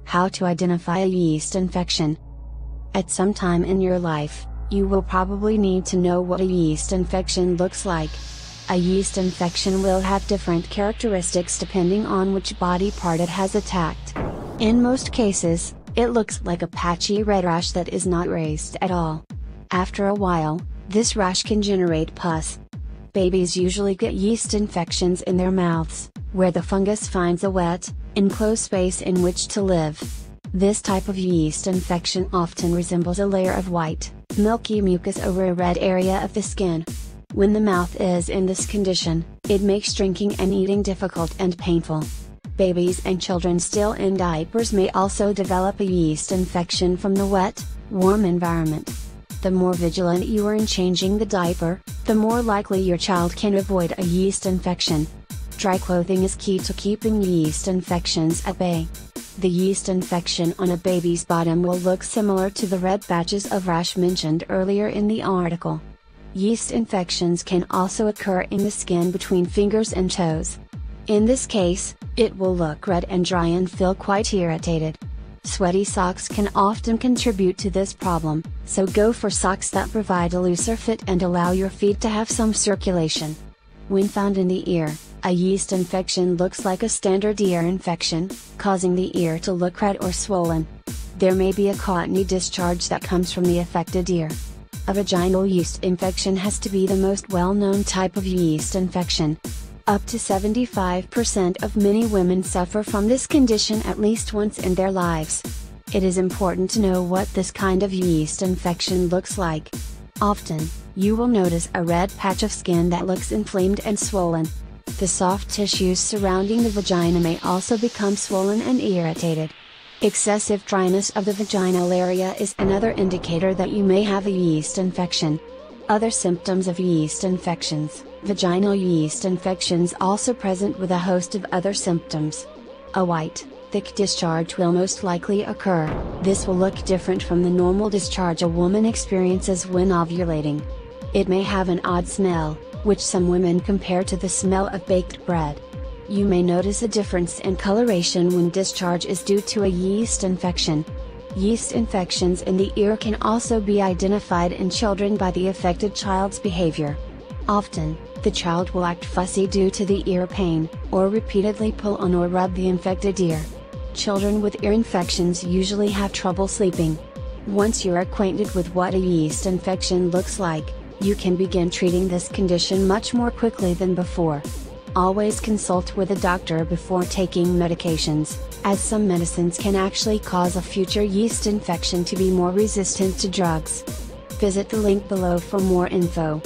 How to identify a yeast infection. At some time in your life, you will probably need to know what a yeast infection looks like. A yeast infection will have different characteristics depending on which body part it has attacked. In most cases, it looks like a patchy red rash that is not raised at all. After a while, this rash can generate pus. Babies usually get yeast infections in their mouths, where the fungus finds a wet, enclosed space in which to live. This type of yeast infection often resembles a layer of white, milky mucus over a red area of the skin. When the mouth is in this condition, it makes drinking and eating difficult and painful. Babies and children still in diapers may also develop a yeast infection from the wet, warm environment. The more vigilant you are in changing the diaper, the more likely your child can avoid a yeast infection. Dry clothing is key to keeping yeast infections at bay. The yeast infection on a baby's bottom will look similar to the red patches of rash mentioned earlier in the article. Yeast infections can also occur in the skin between fingers and toes. In this case, it will look red and dry and feel quite irritated. Sweaty socks can often contribute to this problem, so go for socks that provide a looser fit and allow your feet to have some circulation. When found in the ear, a yeast infection looks like a standard ear infection, causing the ear to look red or swollen. There may be a cottony discharge that comes from the affected ear. A vaginal yeast infection has to be the most well-known type of yeast infection. Up to 75% of many women suffer from this condition at least once in their lives. It is important to know what this kind of yeast infection looks like. Often, you will notice a red patch of skin that looks inflamed and swollen. The soft tissues surrounding the vagina may also become swollen and irritated. Excessive dryness of the vaginal area is another indicator that you may have a yeast infection. Other symptoms of yeast infections. Vaginal yeast infections also present with a host of other symptoms. A white, thick discharge will most likely occur. This will look different from the normal discharge a woman experiences when ovulating. It may have an odd smell, which some women compare to the smell of baked bread. You may notice a difference in coloration when discharge is due to a yeast infection. Yeast infections in the ear can also be identified in children by the affected child's behavior. Often, the child will act fussy due to the ear pain, or repeatedly pull on or rub the infected ear. Children with ear infections usually have trouble sleeping. Once you're acquainted with what a yeast infection looks like, you can begin treating this condition much more quickly than before. Always consult with a doctor before taking medications, as some medicines can actually cause a future yeast infection to be more resistant to drugs. Visit the link below for more info.